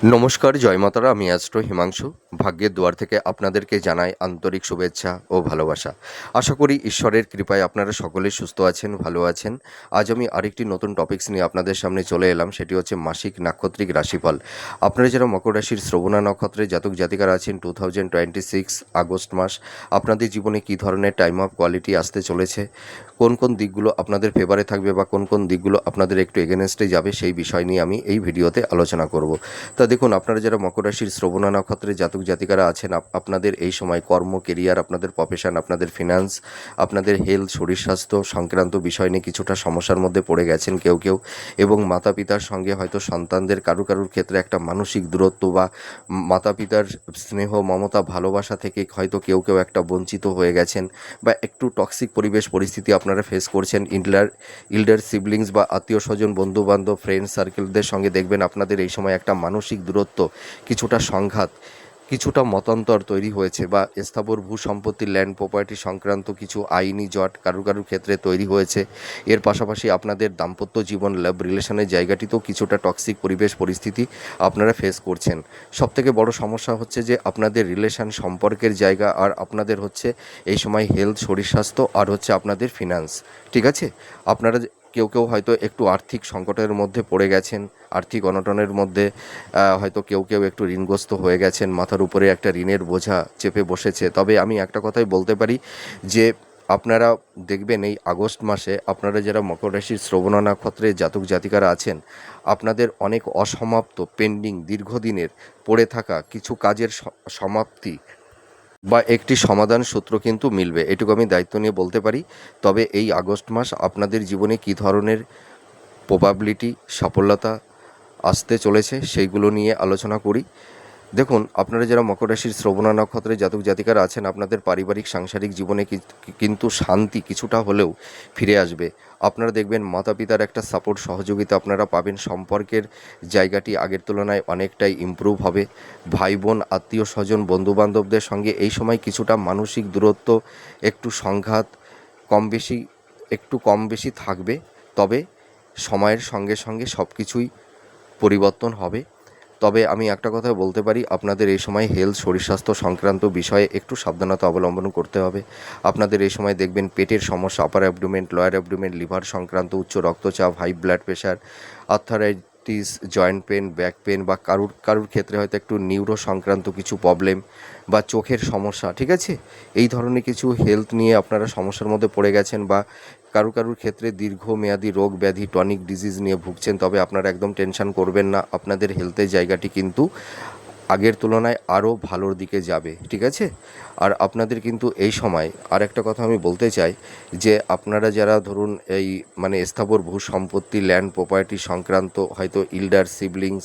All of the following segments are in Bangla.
নমস্কার, জয় মাতারা। আমি অ্যাস্ট্রো হিমাংশু। ভাগ্যের দুয়ার থেকে আপনাদেরকে জানাই আন্তরিক শুভেচ্ছা ও ভালোবাসা। আশা করি ঈশ্বরের কৃপায় আপনারা সকলেই সুস্থ আছেন, ভালো আছেন। আজ আমি আরেকটি নতুন টপিকস নিয়ে আপনাদের সামনে চলে এলাম, সেটি হচ্ছে মাসিক নাক্ষত্রিক রাশিফল। আপনারা যারা মকর রাশির শ্রবণা নক্ষত্রে জাতক জাতিকারা আছেন, 2026 আগস্ট মাস আপনাদের জীবনে কী ধরনের টাইম অফ কোয়ালিটি আসতে চলেছে, কোন কোন দিকগুলো আপনাদের ফেভারে থাকবে বা কোন কোন দিকগুলো আপনাদের একটু এগেনস্টে যাবে, সেই বিষয় নিয়ে আমি এই ভিডিওতে আলোচনা করব। তা দেখুন, আপনারা যারা মকর রাশির শ্রবণা নক্ষত্রে জাতক জাতিকারা আছেন, আপনাদের এই সময় কর্ম, কেরিয়ার, আপনাদের প্রফেশন, আপনাদের ফিনান্স, আপনাদের হেলথ, শরীর স্বাস্থ্য সংক্রান্ত বিষয় নিয়ে কিছুটা সমস্যার মধ্যে পড়ে গেছেন কেউ কেউ, এবং মাতা পিতার সঙ্গে হয়তো সন্তানদের কারুর ক্ষেত্রে একটা মানসিক দূরত্ব বা মাতা পিতার স্নেহ, মমতা, ভালোবাসা থেকে হয়তো কেউ কেউ একটা বঞ্চিত হয়ে গেছেন, বা একটু টক্সিক পরিবেশ পরিস্থিতি আপনারা ফেস করছেন। ইল্ডার সিবলিংস বা আত্মীয় স্বজন, বন্ধুবান্ধব, ফ্রেন্ড সার্কেলদের সঙ্গে দেখবেন আপনাদের এই সময় একটা মানসিক দূরত্ব, কিছুটা সংঘাত, কিছুটা মতান্তর তৈরি হয়েছে, বা স্থাবর ভূ সম্পত্তি, ল্যান্ড প্রপার্টি সংক্রান্ত কিছু আইনি জট কারুর ক্ষেত্রে তৈরি হয়েছে। এর পাশাপাশি আপনাদের দাম্পত্য জীবন, লাভ রিলেশনের জায়গাটিতেও কিছুটা টক্সিক পরিবেশ পরিস্থিতি আপনারা ফেস করছেন। সবথেকে বড় সমস্যা হচ্ছে যে আপনাদের রিলেশন, সম্পর্কের জায়গা, আর আপনাদের হচ্ছে এই সময় হেলথ, শরীর স্বাস্থ্য, আর হচ্ছে আপনাদের ফিনান্স। ঠিক আছে? আপনারা কেউ কেউ হয়তো একটু আর্থিক সংকটের মধ্যে পড়ে গেছেন, আর্থিক অনটনের মধ্যে হয়তো কেউ কেউ একটু ঋণগ্রস্ত হয়ে গেছেন, মাথার উপরে একটা ঋণের বোঝা চেপে বসেছে। তবে আমি একটা কথাই বলতে পারি যে আপনারা দেখবেন এই আগস্ট মাসে আপনারা যারা মকর রাশির শ্রবণা নক্ষত্রে জাতক জাতিকারা আছেন, আপনাদের অনেক অসমাপ্ত, পেন্ডিং, দীর্ঘদিনের পড়ে থাকা কিছু কাজের সমাপ্তি বা একটি সমাধান সূত্র কিন্তু মিলবে, এটুকু আমি দায়িত্ব নিয়ে বলতে পারি। তবে এই আগস্ট মাস আপনাদের জীবনে কী ধরনের প্রবাবিলিটি, সফলতা আসতে চলেছে সেইগুলো নিয়ে আলোচনা করি। দেখুন, আপনারা যারা মকর রাশির শ্রবণা নক্ষত্রে জাতক জাতিকারা আছেন, আপনাদের পারিবারিক সাংসারিক জীবনে কিন্তু শান্তি কিছুটা হলেও ফিরে আসবে। আপনারা দেখবেন মাতা পিতার একটা সাপোর্ট, সহযোগিতা আপনারা পাবেন। সম্পর্কের জায়গাটি আগের তুলনায় অনেকটাই ইমপ্রুভ হবে। ভাই বোন, আত্মীয় স্বজন, বন্ধুবান্ধবদের সঙ্গে এই সময় কিছুটা মানসিক দূরত্ব, একটু সংঘাত কম বেশি থাকবে। তবে সময়ের সঙ্গে সঙ্গে সব কিছুই পরিবর্তন হবে। তবে আমি একটা কথা বলতে পারি, আপনাদের এই সময় হেলথ, শরীর স্বাস্থ্য সংক্রান্ত বিষয়ে একটু সাবধানতা অবলম্বন করতে হবে। আপনাদের এই সময় দেখবেন পেটের সমস্যা, upper abdomen, lower abdomen, liver সংক্রান্ত, উচ্চ রক্তচাপ, high blood pressure, arthritis, joint pain, back pain, বা কারুর ক্ষেত্রে হয়তো একটু নিউরো সংক্রান্ত কিছু প্রবলেম, বা চোখের সমস্যা। ঠিক আছে? এই ধরনের কিছু হেলথ নিয়ে আপনারা সমস্যার মধ্যে পড়ে গেছেন, বা কারুর ক্ষেত্রে দীর্ঘমেয়াদী রোগ ব্যাধি, টনিক ডিজিজ নিয়ে ভুগছেন। তবে আপনারা একদম টেনশন করবেন না, আপনাদের হেলথের জায়গাটি কিন্তু আগের তুলনায় আরও ভালোর দিকে যাবে। ঠিক আছে? আর আপনাদের কিন্তু এই সময় আর একটা কথা আমি বলতে চাই, যে আপনারা যারা ধরুন এই স্থাবর ভূ সম্পত্তি, ল্যান্ড প্রপার্টি সংক্রান্ত, হয়তো ইল্ডার সিবলিংস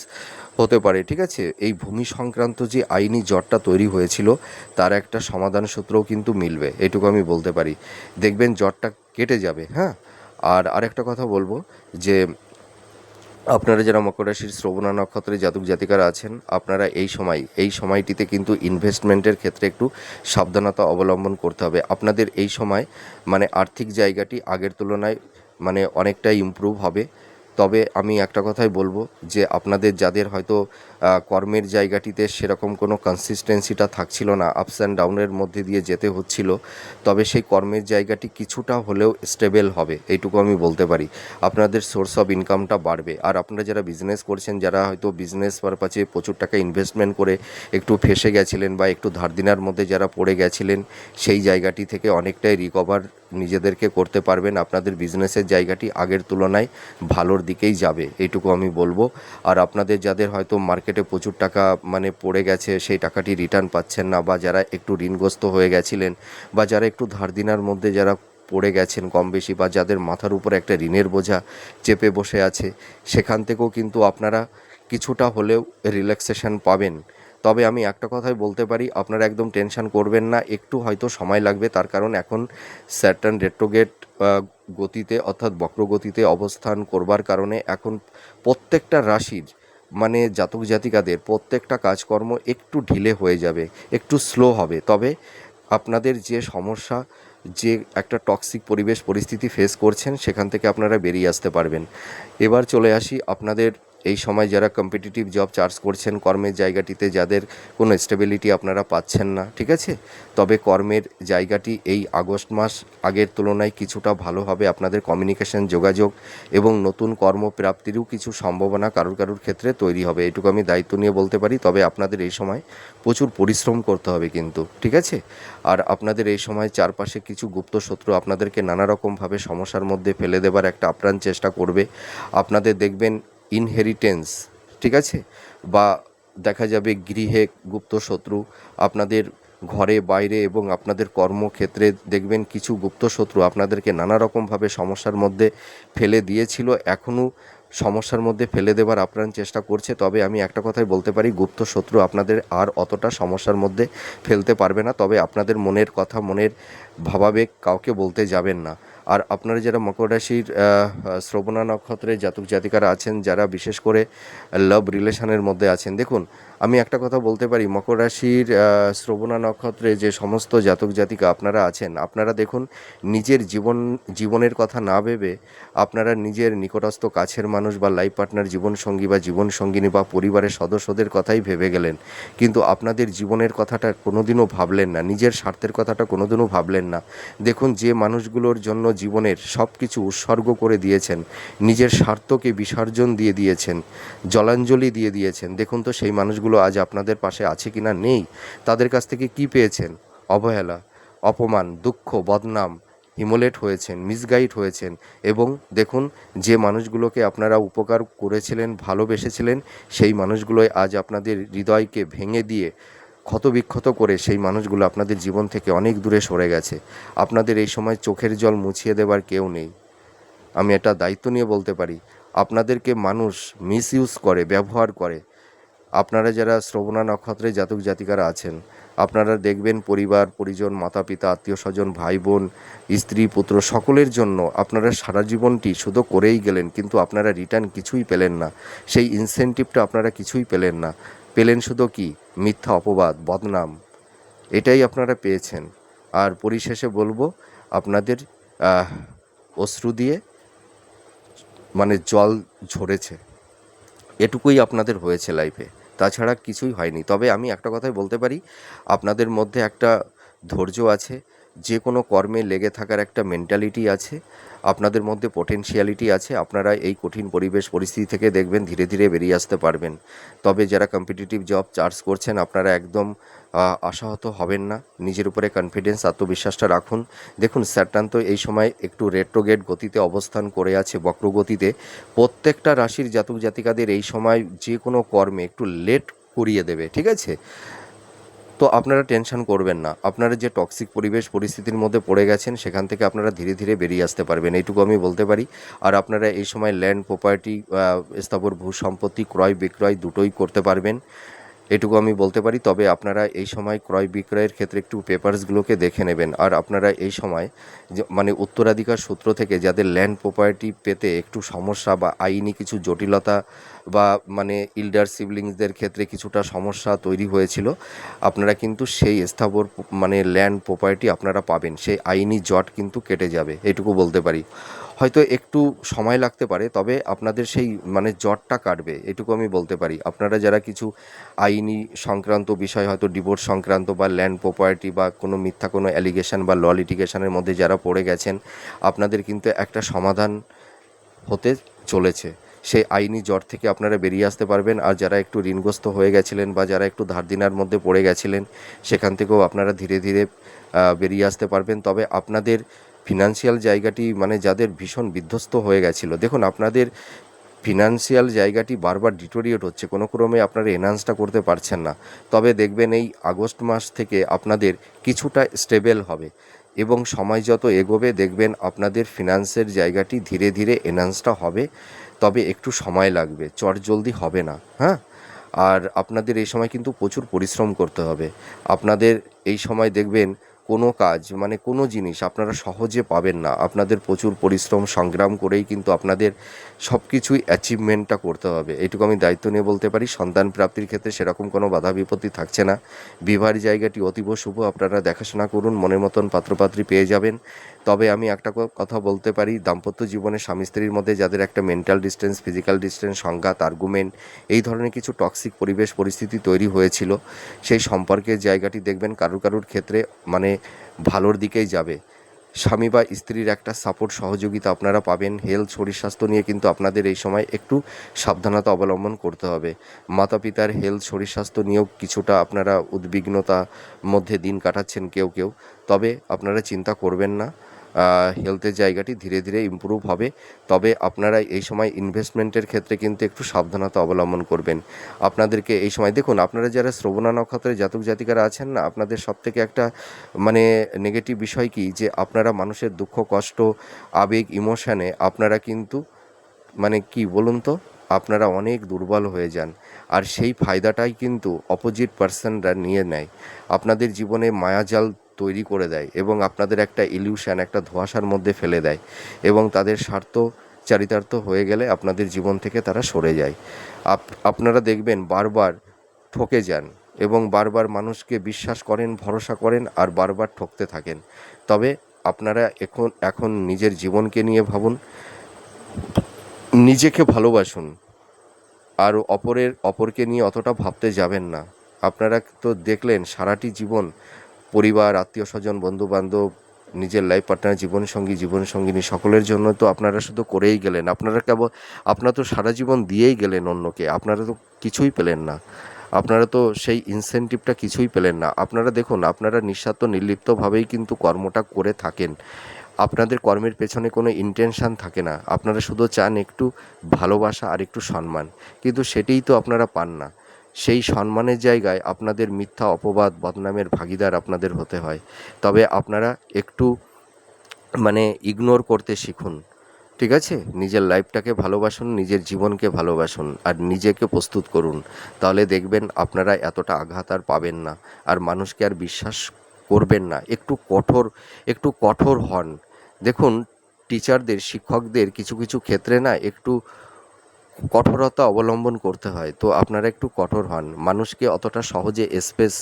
হতে পারে। ঠিক আছে? এই ভূমি সংক্রান্ত যে আইনি জটটা তৈরি হয়েছিল, তার একটা সমাধান সূত্রও কিন্তু মিলবে, এটুকু আমি বলতে পারি। দেখবেন জটটা কেটে যাবে। হ্যাঁ? আর আরেকটা কথা বলবো, যে আপনারা যারা মকর রাশির শ্রবণা নক্ষত্রে জাতক জাতিকারা আছেন, আপনারা এই সময়টিতে কিন্তু ইনভেস্টমেন্টের ক্ষেত্রে একটু সাবধানতা অবলম্বন করতে হবে। আপনাদের এই সময় আর্থিক জায়গাটি আগের তুলনায় অনেকটাই ইমপ্রুভ হবে। তবে আমি একটা কথাই বলবো, যে আপনাদের যাদের হয়তো কর্মের জায়গাটিতে সেরকম কোনো কনসিস্টেন্সিটা থাকছিল না, আপস অ্যান্ড ডাউনের মধ্যে দিয়ে যেতে হচ্ছিল, তবে সেই কর্মের জায়গাটি কিছুটা হলেও স্টেবল হবে, এইটুকু আমি বলতে পারি। আপনাদের সোর্স অফ ইনকামটা বাড়বে। আর আপনারা যারা বিজনেস করছেন, যারা হয়তো বিজনেস পারপাসে প্রচুর টাকা ইনভেস্টমেন্ট করে একটু ফেঁসে গেছিলেন, বা একটু ধার দেনার মধ্যে যারা পড়ে গেছিলেন, সেই জায়গাটি থেকে অনেকটাই রিকভার নিজেদেরকে করতে পারবেন। আপনাদের বিজনেসের জায়গাটি আগের তুলনায় ভালোর দিকেই যাবে, এইটুকু আমি বলবো। আর আপনাদের যাদের হয়তো মার্কেটে প্রচুর টাকা পড়ে গেছে, সেই টাকাটি রিটার্ন পাচ্ছেন না, বা যারা একটু ঋণগ্রস্ত হয়ে গেছিলেন, বা যারা একটু ধার দেনার মধ্যে যারা পড়ে গেছেন কম বেশি, বা যাদের মাথার উপর একটা ঋণের বোঝা চেপে বসে আছে, সেখান থেকেও কিন্তু আপনারা কিছুটা হলেও রিল্যাক্সেশন পাবেন। তবে আমি একটা কথাই বলতে পারি, আপনারা একদম টেনশন করবেন না, একটু হয়তো সময় লাগবে। তার কারণ এখন স্যাটার্ন রেট্রোগেট গতিতে, অর্থাৎ বক্রগতিতে অবস্থান করবার কারণে এখন প্রত্যেকটা রাশির জাতক জাতিকাদের প্রত্যেকটা কাজকর্ম একটু ঢিলে হয়ে যাবে, একটু স্লো হবে। তবে আপনাদের যে সমস্যা, যে একটা টক্সিক পরিবেশ পরিস্থিতি ফেস করছেন, সেখান থেকে আপনারা বেরিয়ে আসতে পারবেন। এবার চলে আসি আপনাদের এই সময় যারা কম্পিটিটিভ জব চার্জ করছেন কর্মের জায়গাটিতে, যাদের কোনো স্টেবিলিটি আপনারা পাচ্ছেন না, ঠিক আছে, তবে কর্মের জায়গাটি এই আগস্ট মাস আগের তুলনায় কিছুটা ভালো হবে। আপনাদের কমিউনিকেশন, যোগাযোগ এবং নতুন কর্মপ্রাপ্তিরও কিছু সম্ভাবনা কারুর ক্ষেত্রে তৈরি হবে, এটুকু আমি দায়িত্ব নিয়ে বলতে পারি। তবে আপনাদের এই সময় প্রচুর পরিশ্রম করতে হবে কিন্তু, ঠিক আছে। আর আপনাদের এই সময় চারপাশে কিছু গুপ্ত শত্রু আপনাদেরকে নানা রকমভাবে সমস্যার মধ্যে ফেলে দেবার একটা আপ্রাণ চেষ্টা করবে। আপনাদের দেখবেন ইনহেরিটেন্স, ঠিক আছে, বা দেখা যাবে গৃহে গুপ্ত শত্রু, আপনাদের ঘরে বাইরে এবং আপনাদের কর্মক্ষেত্রে দেখবেন কিছু গুপ্ত শত্রু আপনাদেরকে নানা রকমভাবে সমস্যার মধ্যে ফেলে দিয়েছিল, এখনও সমস্যার মধ্যে ফেলে দেবার আপ্রাণ চেষ্টা করছে। তবে আমি একটা কথাই বলতে পারি, গুপ্ত শত্রু আপনাদের আর অতটা সমস্যার মধ্যে ফেলতে পারবে না। তবে আপনাদের মনের কথা, মনের ভাবাবেগ কাউকে বলতে যাবেন না। আর আপনারা যারা মকর রাশির শ্রবণা নক্ষত্রের জাতক জাতিকারা আছেন, যারা বিশেষ করে লাভ রিলেশনের মধ্যে আছেন, দেখুন আমি একটা কথা বলতে পারি, মকর রাশির শ্রবণা নক্ষত্রে যে সমস্ত জাতক জাতিকা আপনারা আছেন, আপনারা দেখুন নিজের জীবনের কথা না ভেবে আপনারা নিজের নিকটস্থ কাছের মানুষ বা লাইফ পার্টনার, জীবনসঙ্গী বা জীবনসঙ্গিনী বা পরিবারের সদস্যদের কথাই ভেবে গেলেন, কিন্তু আপনাদের জীবনের কথাটা কোনোদিনও ভাবলেন না, নিজের স্বার্থের কথাটা কোনোদিনও ভাবলেন না। দেখুন যে মানুষগুলোর জন্য জীবনের সব কিছু উৎসর্গ করে দিয়েছেন, নিজের স্বার্থকে বিসর্জন দিয়ে দিয়েছেন, জলাঞ্জলি দিয়ে দিয়েছেন, দেখুন তো সেই মানুষগুলো আজ আপনাদের পাশে আছে কি না? নেই। তাদের কাছ থেকে কি পেয়েছেন? অবহেলা, অপমান, দুঃখ, বদনাম, হিমোলেট হয়েছেন, মিসগাইড হয়েছেন। এবং দেখুন যে মানুষগুলোকে আপনারা উপকার করেছিলেন, ভালোবেসেছিলেন, সেই মানুষগুলোই আজ আপনাদের হৃদয়কে ভেঙে দিয়ে ক্ষতবিক্ষত করে সেই মানুষগুলো আপনাদের জীবন থেকে অনেক দূরে সরে গেছে। আপনাদের এই সময় চোখের জল মুছিয়ে দেবার কেউ নেই, আমি এটা দায়িত্ব নিয়ে বলতে পারি। আপনাদেরকে মানুষ মিসইউজ করে, ব্যবহার করে। আপনারা যারা শ্রবণা নক্ষত্রে জাতক জাতিকারা আছেন, আপনারা দেখবেন পরিবার পরিজন, মাতা পিতা, আত্মীয় স্বজন, ভাই বোন, স্ত্রী পুত্র সকলের জন্য আপনারা সারা জীবনটি শুধু করেই গেলেন, কিন্তু আপনারা রিটার্ন কিছুই পেলেন না, সেই ইনসেন্টিভটা আপনারা কিছুই পেলেন না। পেলেন শুধু কি? মিথ্যা অপবাদ, বদনাম, এটাই আপনারা পেয়েছেন। আর পরিশেষে বলবো, আপনাদের অশ্রু দিয়ে মানে জল ঝরেছে, এটুকুই আপনাদের হয়েছে লাইফে, তাছাড়া কিছুই হয়নি। তবে আমি একটা কথাই বলতে পারি, আপনাদের মধ্যে একটা ধৈর্য আছে, যে কোনো কর্মে লেগে থাকার একটা মেন্টালিটি আছে, আপনাদের মধ্যে পোটেনশিয়ালিটি আছে। আপনারা এই কঠিন পরিবেশ পরিস্থিতি থেকে দেখবেন ধীরে ধীরে বেরিয়ে আসতে পারবেন। তবে যারা কম্পিটিটিভ জব চার্জ করছেন, আপনারা একদম আশাহত হবেন না, নিজের উপরে কনফিডেন্স, আত্মবিশ্বাসটা রাখুন। দেখুন স্যাটার্ন তো এই সময় একটু রেট্রোগেট গতিতে অবস্থান করে আছে, বক্রগতিতে। প্রত্যেকটা রাশির জাতক জাতিকাদের এই সময় যে কোনো কর্মে একটু লেট করিয়ে দেবে, ঠিক আছে। তো আপনারা টেনশন করবেন না, আপনারা যে টক্সিক পরিবেশ পরিস্থিতির মধ্যে পড়ে গেছেন সেখান থেকে আপনারা ধীরে ধীরে বেরিয়ে আসতে পারবেন, এইটুকু আমি বলতে পারি। আর আপনারা এই সময় ল্যান্ড প্রপার্টি, স্থাবর ভূ সম্পত্তি ক্রয় বিক্রয় দুটোই করতে পারবেন, এটুকু আমি বলতে পারি। তবে আপনারা এই সময় ক্রয় বিক্রয়ের ক্ষেত্রে একটু পেপারসগুলোকে দেখে নেবেন। আর আপনারা এই সময় মানে উত্তরাধিকার সূত্র থেকে যাদের ল্যান্ড প্রপার্টি পেতে একটু সমস্যা বা আইনি কিছু জটিলতা বা মানে ইল্ডার সিবলিংসদের ক্ষেত্রে কিছুটা সমস্যা তৈরি হয়েছিল, আপনারা কিন্তু সেই স্থাবর মানে ল্যান্ড প্রপার্টি আপনারা পাবেন, সেই আইনি জট কিন্তু কেটে যাবে, এটুকু বলতে পারি। হয়তো একটু সময় লাগতে পারে, তবে আপনাদের সেই মানে জটটা কাটবে, এটুকু আমি বলতে পারি। আপনারা যারা কিছু আইনি সংক্রান্ত বিষয়, হয়তো ডিভোর্স সংক্রান্ত বা ল্যান্ড প্রপার্টি বা কোনো মিথ্যা কোনো অ্যালিগেশন বা ল লিটিগেশনের মধ্যে যারা পড়ে গেছেন, আপনাদের কিন্তু একটা সমাধান হতে চলেছে, সেই আইনি জট থেকে আপনারা বেরিয়ে আসতে পারবেন। আর যারা একটু ঋণগ্রস্ত হয়ে গেছিলেন বা যারা একটু ধার দেনার মধ্যে পড়ে গেছিলেন, সেখান থেকেও আপনারা ধীরে ধীরে বেরিয়ে আসতে পারবেন। তবে আপনাদের ফিনান্সিয়াল জায়গাটি মানে যাদের ভীষণ বিধ্বস্ত হয়ে গেছিলো, দেখুন আপনাদের ফিনান্সিয়াল জায়গাটি বারবার ডিটোরিয়েট হচ্ছে, কোনো ক্রমে আপনারা এনহান্সটা করতে পারছেন না। তবে দেখবেন এই আগস্ট মাস থেকে আপনাদের কিছুটা স্টেবল হবে এবং সময় যত এগোবে দেখবেন আপনাদের ফিনান্সের জায়গাটি ধীরে ধীরে এনহান্সটা হবে। তবে একটু সময় লাগবে, চটজলদি হবে না, হ্যাঁ। আর আপনাদের এই সময় কিন্তু প্রচুর পরিশ্রম করতে হবে। আপনাদের এই সময় দেখবেন কোনো কাজ মানে কোনো জিনিস আপনারা সহজে পাবেন না, আপনাদের প্রচুর পরিশ্রম সংগ্রাম করেই কিন্তু আপনাদের সব কিছুই অ্যাচিভমেন্টটা করতে হবে, এটুকু আমি দায়িত্ব নিয়ে বলতে পারি। সন্তান প্রাপ্তির ক্ষেত্রে সেরকম কোনো বাধা বিপত্তি থাকছে না। বিবাহের জায়গাটি অতীব শুভ, আপনারা দেখাশোনা করুন, মনের মতন পাত্রপাত্রী পেয়ে যাবেন। তবে আমি একটা কথা বলতে পারি, দাম্পত্য জীবনে স্বামী স্ত্রীর মধ্যে যাদের একটা মেন্টাল ডিস্টেন্স, ফিজিক্যাল ডিস্টেন্স, সংঘাত, আর্গুমেন্ট, এই ধরনের কিছু টক্সিক পরিবেশ পরিস্থিতি তৈরি হয়েছিল, সেই সম্পর্কের জায়গাটি দেখবেন কারুর ক্ষেত্রে মানে ভালোর দিকেই যাবে। স্বামী বা স্ত্রীর একটা সাপোর্ট সহযোগিতা আপনারা পাবেন। হেলথ, শরীর স্বাস্থ্য নিয়ে কিন্তু আপনাদের এই সময় একটু সাবধানতা অবলম্বন করতে হবে। মাতা পিতার হেলথ, শরীর স্বাস্থ্য নিয়েও কিছুটা আপনারা উদ্বিগ্নতা মধ্যে দিন কাটাচ্ছেন কেউ, তবে আপনারা চিন্তা করবেন না, হেলথের জায়গাটি ধীরে ধীরে ইমপ্রুভ হবে। তবে আপনারা এই সময় ইনভেস্টমেন্টের ক্ষেত্রে কিন্তু একটু সাবধানতা অবলম্বন করবেন। আপনাদেরকে এই সময় দেখুন, আপনারা যারা শ্রবণা নক্ষত্রের জাতক জাতিকারা আছেন না, আপনাদের সবথেকে একটা মানে নেগেটিভ বিষয় কি, যে আপনারা মানুষের দুঃখ কষ্ট আবেগ ইমোশানে আপনারা কিন্তু মানে কি বলুন তো, আপনারা অনেক দুর্বল হয়ে যান। আর সেই ফায়দাটাই কিন্তু অপোজিট পার্সনরা নিয়ে নেয়, আপনাদের জীবনে মায়াজাল তৈরি করে দেয় এবং আপনাদের একটা ইলিউশন, একটা ধোঁয়াশার মধ্যে ফেলে দেয় এবং তাদের স্বার্থ চারিতার্থ হয়ে গেলে আপনাদের জীবন থেকে তারা সরে যায়। আপনারা দেখবেন বারবার ঠকে যান এবং বারবার মানুষকে বিশ্বাস করেন, ভরসা করেন আর বারবার ঠকতে থাকেন। তবে আপনারা এখন নিজের জীবনকে নিয়ে ভাবুন, নিজেকে ভালোবাসুন আর অপরকে নিয়ে অতটা ভাবতে যাবেন না। আপনারা তো দেখলেন সারাটি জীবন পরিবার, আত্মীয় স্বজন, বন্ধুবান্ধব, নিজের লাইফ পার্টনার, জীবনসঙ্গিনী সকলের জন্য তো আপনারা শুধু করেই গেলেন। আপনারা তো সারা জীবন দিয়েই গেলেন অন্যকে, আপনারা তো কিছুই পেলেন না। আপনারা তো সেই ইনসেনটিভটা কিছুই পেলেন না। আপনারা দেখুন, আপনারা নিঃস্বার্থ নির্লিপ্তভাবেই কিন্তু কর্মটা করে থাকেন। আপনাদের কর্মের পেছনে কোনো ইন্টেনশান থাকে না, আপনারা শুধু চান একটু ভালোবাসা আর একটু সম্মান, কিন্তু সেটিই তো আপনারা পান না। সেই সম্মানের জায়গায় আপনাদের মিথ্যা অপবাদ, বদনামের ভাগিদার আপনাদের হতে হয়। তবে আপনারা একটু মানে ইগনোর করতে শিখুন, ঠিক আছে? নিজের লাইফটাকে ভালোবাসুন, নিজের জীবনকে ভালোবাসুন আর নিজেকে প্রস্তুত করুন। তাহলে দেখবেন আপনারা এতটা আঘাত আর পাবেন না, আর মানুষকে আর বিশ্বাস করবেন না। একটু কঠোর হন। দেখুন, টিচারদের, শিক্ষকদের কিছু ক্ষেত্রে না একটু কঠোরতা অবলম্বন করতে হয়, তো আপনারা একটু কঠোর হন। মানুষকে অতটা সহজে স্পেস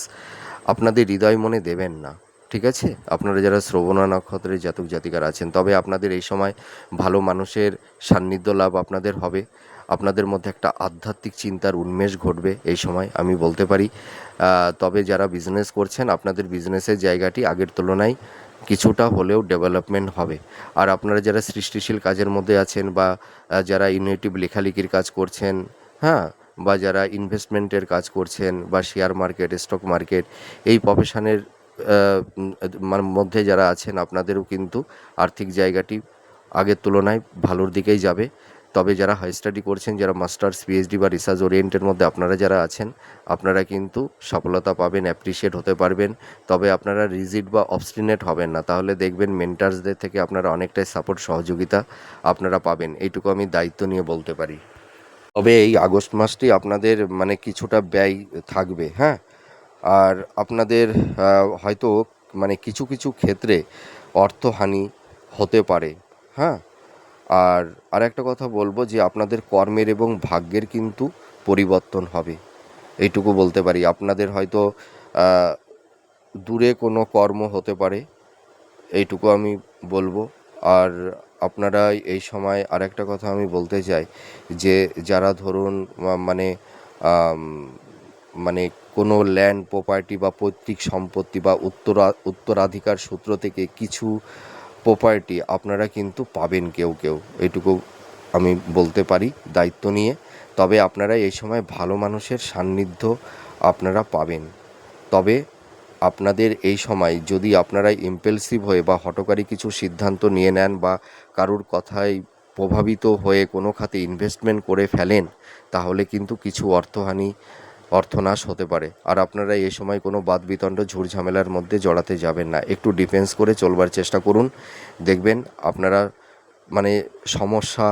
আপনাদের হৃদয় মনে দেবেন না, ঠিক আছে? আপনারা যারা শ্রবণা নক্ষত্রের জাতক জাতিকারা আছেন, তবে আপনাদের এই সময় ভালো মানুষের সান্নিধ্য লাভ আপনাদের হবে। আপনাদের মধ্যে একটা আধ্যাত্মিক চিন্তার উন্মেষ ঘটবে এই সময়, আমি বলতে পারি। তবে যারা বিজনেস করছেন, আপনাদের বিজনেসের জায়গাটি আগের তুলনায় কিছুটা হলেও ডেভেলপমেন্ট হবে। আর আপনারা যারা সৃষ্টিশীল কাজের মধ্যে আছেন বা যারা ইনোভেটিভ লেখালেখির কাজ করছেন, হ্যাঁ, বা যারা ইনভেস্টমেন্টের কাজ করছেন বা শেয়ার মার্কেট, স্টক মার্কেট, এই প্রফেশনের মধ্যে যারা আছেন, আপনাদেরও কিন্তু আর্থিক জায়গাটি আগের তুলনায় ভালোর দিকেই যাবে। তবে যারা হাই স্টাডি করছেন, যারা মাস্টার্স, পিএইচডি বা রিসার্চ ওরিয়েন্টের মধ্যে আপনারা যারা আছেন, আপনারা কিন্তু সফলতা পাবেন, অ্যাপ্রিসিয়েট হতে পারবেন। তবে আপনারা রিজিড বা অবস্টিনেট হবেন না, তাহলে দেখবেন মেন্টার্সদের থেকে আপনারা অনেকটাই সাপোর্ট সহযোগিতা আপনারা পাবেন, এইটুকু আমি দায়িত্ব নিয়ে বলতে পারি। তবে এই আগস্ট মাসটি আপনাদের মানে কিছুটা ব্যয় থাকবে, হ্যাঁ। আর আপনাদের হয়তো মানে কিছু ক্ষেত্রে অর্থহানি হতে পারে, হ্যাঁ। আর আরেকটা কথা বলবো যে আপনাদের কর্মের এবং ভাগ্যের কিন্তু পরিবর্তন হবে, এইটুকু বলতে পারি। আপনাদের হয়তো দূরে কোনো কর্ম হতে পারে, এইটুকু আমি বলবো। আর আপনারা এই সময় আরেকটা কথা আমি বলতে চাই যে যারা ধরুন মানে আম, মানে কোনো ল্যান্ড প্রপার্টি বা পৈতৃক সম্পত্তি বা উত্তরাধিকার সূত্র থেকে কিছু প্রপার্টি আপনারা কিন্তু পাবেন কেউ, এইটুকু আমি বলতে পারি দায়িত্ব নিয়ে। তবে আপনারা এই সময় ভালো মানুষের সান্নিধ্য আপনারা পাবেন। তবে আপনাদের এই সময় যদি আপনারা ইম্পালসিভ হয়ে বা হঠকারী কিছু সিদ্ধান্ত নিয়ে নেন বা কারুর কথায় প্রভাবিত হয়ে কোনো খাতে ইনভেস্টমেন্ট করে ফেলেন, তাহলে কিন্তু কিছু অর্থনাশ হতে পারে। আর আপনারা এই সময় কোনো বাদবিতণ্ড ঝুটঝামেলার মধ্যে জড়াতে যাবেন না, একটু ডিফেন্স করে চলবার চেষ্টা করুন। দেখবেন আপনারা মানে সমস্যা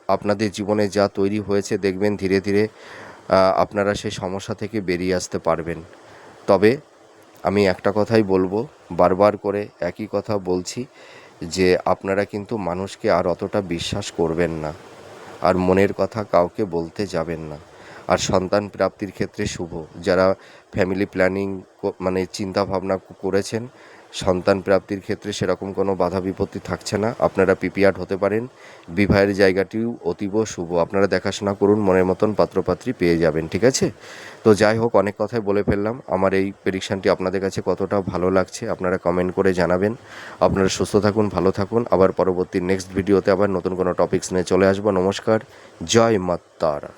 আপনাদের জীবনে যা তৈরি হয়েছে, দেখবেন ধীরে ধীরে আপনারা সেই সমস্যা থেকে বেরিয়ে আসতে পারবেন। তবে আমি একটা কথাই বলবো, বারবার করে একই কথা বলছি, যে আপনারা কিন্তু মানুষকে আর অতটা বিশ্বাস করবেন না আর মনের কথা কাউকে বলতে যাবেন না। আর সন্তান প্রাপ্তির ক্ষেত্রে শুভ, যারা ফ্যামিলি প্ল্যানিং মানে চিন্তা ভাবনা করেছেন, সন্তান প্রাপ্তির ক্ষেত্রে সেরকম কোনো বাধা বিপত্তি থাকছে না, আপনারা প্রিপেয়ার্ড হতে পারেন। বিবাহের জায়গাটিও অতীব শুভ, আপনারা দেখাশোনা করুন, মনের মতন পাত্রপাত্রী পেয়ে যাবেন, ঠিক আছে? তো যাই হোক, অনেক কথাই বলে ফেললাম। আমার এই প্রেডিকশানটি আপনাদের কাছে কতটা ভালো লাগছে আপনারা কমেন্ট করে জানাবেন। আপনারা সুস্থ থাকুন, ভালো থাকুন। আবার পরবর্তী নেক্সট ভিডিওতে আবার নতুন কোনো টপিকস নিয়ে চলে আসবো। নমস্কার, জয় মা তারা।